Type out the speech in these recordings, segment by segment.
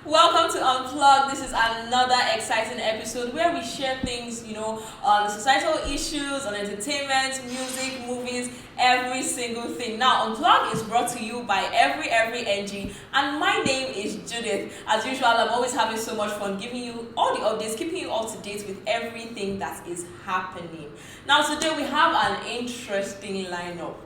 Welcome to Unplug. This is another exciting episode where we share things, on societal issues, on entertainment, music, movies, every single thing. Now, Unplug is brought to you by every NG, and my name is Judith. As usual, I'm always having so much fun giving you all the updates, keeping you up to date with everything that is happening. Now, today we have an interesting lineup.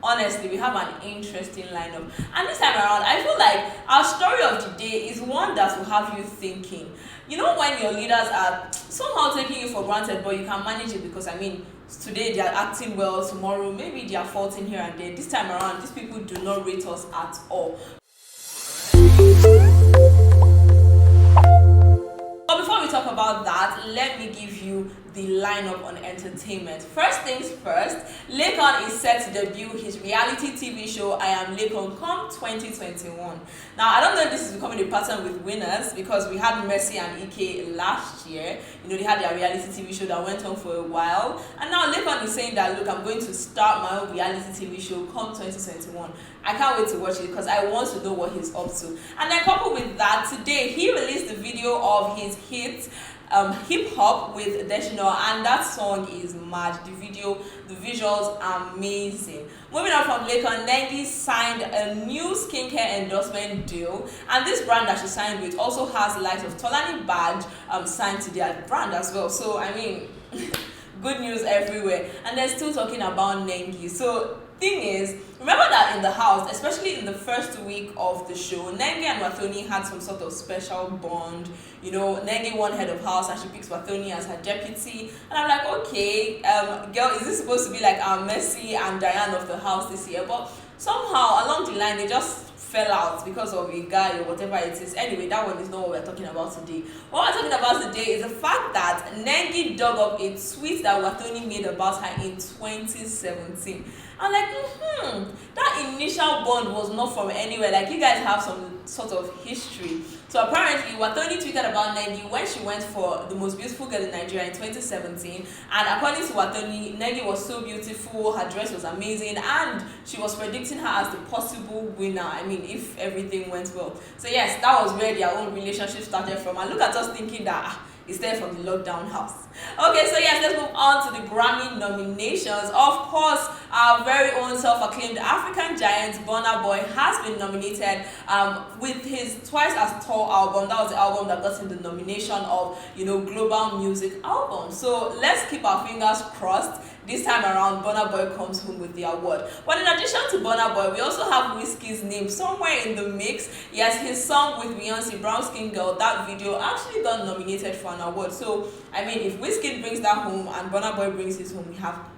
Honestly, we have an interesting lineup. And this time around, I feel like our story of today is one that will have you thinking. You know, when your leaders are somehow taking you for granted, but you can manage it because, today they are acting well, tomorrow maybe they are faulting here and there. This time around, these people do not rate us at all. But before we talk about that, let me give you the lineup on entertainment. First things first, Laycon is set to debut his reality TV show I Am Laycon come 2021. Now, I don't know if this is becoming a pattern with winners because we had Mercy and Ike last year. They had their reality TV show that went on for a while. And now Laycon is saying that, look, I'm going to start my own reality TV show come 2021. I can't wait to watch it because I want to know what he's up to. And then coupled with that, today he released the video of his hit Hip Hop with Deshino, and that song is mad. The video, the visuals are amazing. Moving on from Laycon, Nengi signed a new skincare endorsement deal, and this brand that she signed with also has the likes of Tolani badge signed to their brand as well. So good news everywhere. And they're still talking about Nengi. So thing is, remember that in the house, especially in the first week of the show, Nengi and Wathoni had some sort of special bond. Nengi won head of house and she picks Wathoni as her deputy. And I'm like, okay, girl, is this supposed to be like our Messi and Diane of the house this year? But somehow along the line, they just fell out because of a guy or whatever it is. Anyway, that one is not what we're talking about today. What we're talking about today is the fact that Nengi dug up a tweet that Wathoni made about her in 2017. I'm like, that initial bond was not from anywhere. Like, you guys have some sort of history. So apparently, Wathoni tweeted about Nengi when she went for the most beautiful girl in Nigeria in 2017. And according to Wathoni, Nengi was so beautiful, her dress was amazing, and she was predicting her as the possible winner. If everything went well. So yes, that was where their own relationship started from. And look at us thinking that it's there from the lockdown house. Okay, so yes, let's move on to the Grammy nominations. Of course, our very own self-acclaimed African giant Burna Boy has been nominated with his twice as tall album. That was the album that got him the nomination of global music album. So let's keep our fingers crossed. This time around, Burna Boy comes home with the award. But in addition to Burna Boy, we also have Wizkid's name somewhere in the mix. Yes, his song with Beyonce, Brown Skin Girl, that video actually got nominated for an award. So, if Wizkid brings that home and Burna Boy brings his home, we have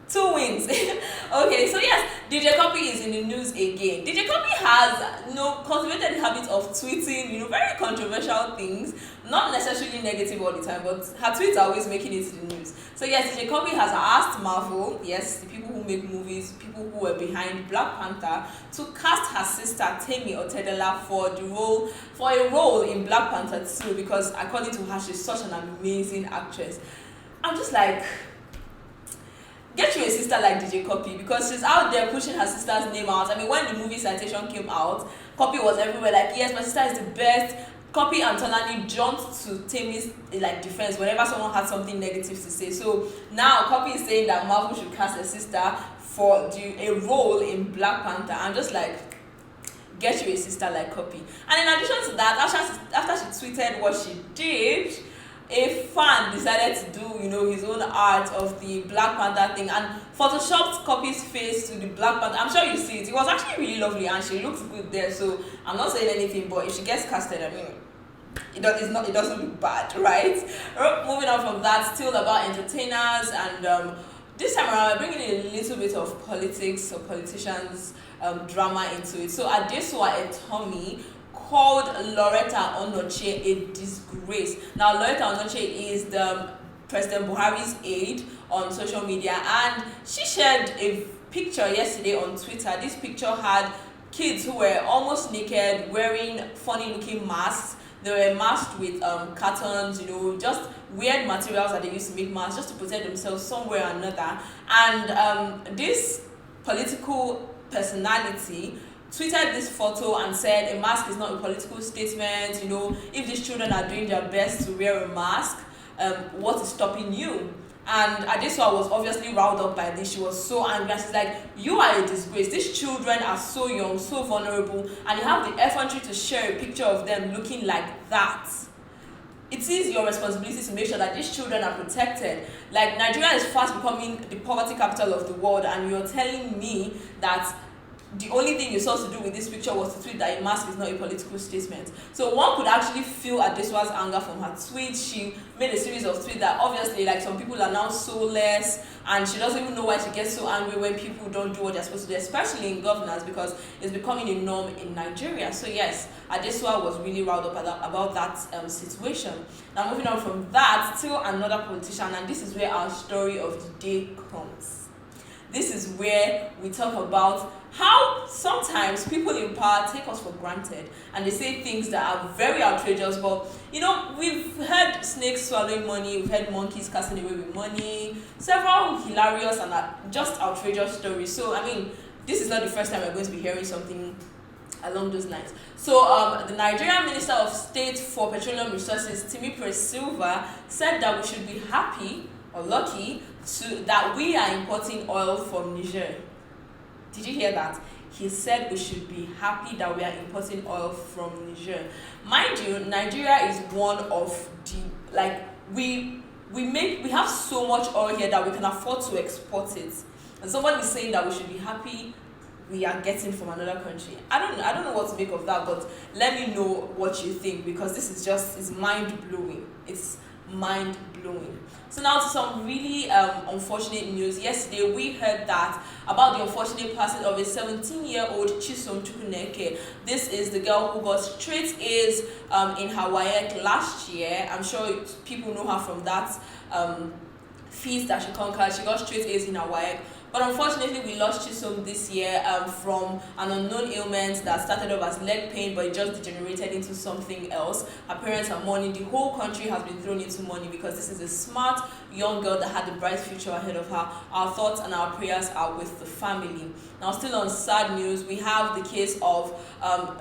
2 wins. Okay, so yes, DJ Copy is in the news again. DJ Copy has cultivated the habit of tweeting, very controversial things, not necessarily negative all the time, but her tweets are always making it to the news. So yes, DJ Copy has asked Marvel, yes, the people who make movies, people who were behind Black Panther, to cast her sister Temi Otedela for a role in Black Panther 2, because according to her, she's such an amazing actress. I'm just like, get you a sister like DJ Copy, because she's out there pushing her sister's name out. When the movie Citation came out, Copy was everywhere like, yes, my sister is the best. Copy and Tolani jumped to Temi's defense whenever someone had something negative to say. So now Copy is saying that Marvel should cast a sister for a role in Black Panther. I'm just like, get you a sister like Copy. And in addition to that, after she tweeted what she did, a fan decided to do, his own art of the Black Panther thing and photoshopped Copy's face to the Black Panther. I'm sure you see it. It was actually really lovely and she looks good there. So I'm not saying anything, but if she gets casted, it doesn't look bad, right? Moving on from that, still about entertainers, and this time around, we're bringing in a little bit of politics or politicians drama into it. So Adesua Etomi called Loretta Onoche a disgrace. Now, Loretta Onoche is the President Buhari's aide on social media, and she shared a picture yesterday on Twitter. This picture had kids who were almost naked, wearing funny-looking masks. They were masked with cartons, just weird materials that they used to make masks just to protect themselves somewhere or another. And this political personality tweeted this photo and said a mask is not a political statement. If these children are doing their best to wear a mask, what is stopping you? And Adesua was obviously riled up by this. She was so angry. She's like, you are a disgrace. These children are so young, so vulnerable, and you have the effrontery to share a picture of them looking like that. It is your responsibility to make sure that these children are protected. Like, Nigeria is fast becoming the poverty capital of the world, and you're telling me that the only thing you saw to do with this picture was to tweet that a mask is not a political statement. So one could actually feel Adesua's anger from her tweet. She made a series of tweets that obviously, like, some people are now soulless, and she doesn't even know why she gets so angry when people don't do what they're supposed to do, especially in governance, because it's becoming a norm in Nigeria. So yes, Adesua was really riled up about that situation. Now, moving on from that to another politician, and this is where our story of the day comes. This is where we talk about how sometimes people in power take us for granted, and they say things that are very outrageous. But we've heard snakes swallowing money, we've heard monkeys casting away with money, several hilarious and just outrageous stories. So I mean, this is not the first time we're going to be hearing something along those lines. So the Nigerian Minister of State for Petroleum Resources, Timi Silva, said that we should be happy or lucky that we are importing oil from Niger. Did you hear that? He said we should be happy that we are importing oil from Niger. Mind you, Nigeria is one of the, we have so much oil here that we can afford to export it. And someone is saying that we should be happy we are getting from another country. I don't know what to make of that, but let me know what you think, because this is it's mind-blowing. It's mind-blowing. So now to some really unfortunate news. Yesterday we heard that about the unfortunate passing of a 17-year-old Chisom Chukwuneke. This is the girl who got straight A's in her WAEC last year. I'm sure people know her from that feat that she conquered. She got straight A's in her WAEC. But unfortunately, we lost Chisom this year from an unknown ailment that started off as leg pain, but it just degenerated into something else. Her parents are mourning. The whole country has been thrown into mourning because this is a smart young girl that had a bright future ahead of her. Our thoughts and our prayers are with the family. Now, still on sad news, we have the case of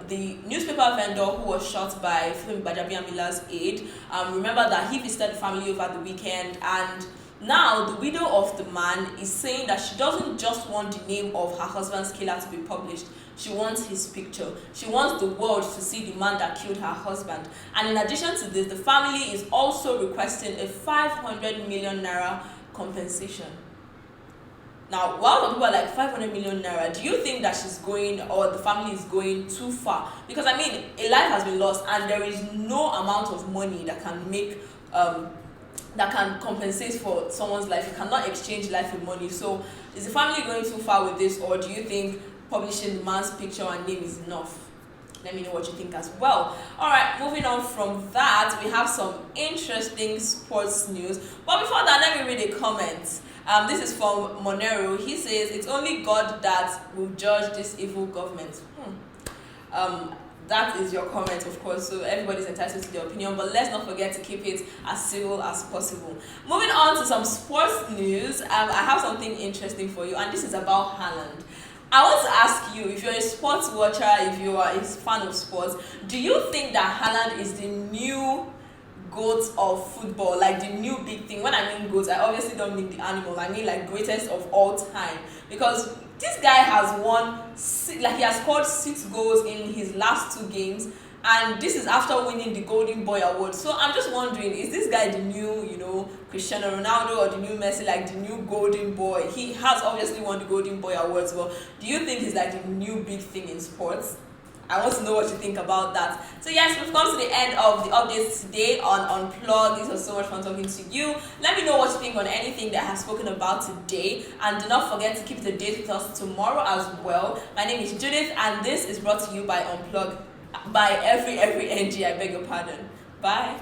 the newspaper vendor who was shot by Femi Gbajabiamila's aide. Remember that he visited the family over the weekend, and now, the widow of the man is saying that she doesn't just want the name of her husband's killer to be published. She wants his picture. She wants the world to see the man that killed her husband. And in addition to this, the family is also requesting a 500 million naira compensation. Now, while some people are like 500 million naira, do you think that she's going, or the family is going too far? Because I mean, a life has been lost, and there is no amount of money that can make that can compensate for someone's life. You cannot exchange life with money. So is the family going too far with this, or do you think publishing the man's picture and name is enough? Let me know what you think as well. Alright, moving on from that, we have some interesting sports news. But before that, let me read a comment. This is from Monero. He says, it's only God that will judge this evil government. That is your comment, of course, so everybody's entitled to their opinion, but let's not forget to keep it as civil as possible. Moving on to some sports news, I have something interesting for you, and this is about Haaland. I want to ask you, if you're a sports watcher, if you are a fan of sports, do you think that Haaland is the new GOAT of football, like the new big thing? When I mean GOAT, I obviously don't mean the animal, I mean like greatest of all time, because this guy has he has scored 6 goals in his last 2 games, and this is after winning the Golden Boy award. So I'm just wondering, is this guy the new, Cristiano Ronaldo, or the new Messi, like the new Golden Boy? He has obviously won the Golden Boy awards, but do you think he's like the new big thing in sports? I want to know what you think about that. So yes, we've come to the end of the updates today on Unplug. It was so much fun talking to you. Let me know what you think on anything that I have spoken about today. And do not forget to keep the date with us tomorrow as well. My name is Judith, and this is brought to you by Unplug. By every NG, I beg your pardon. Bye.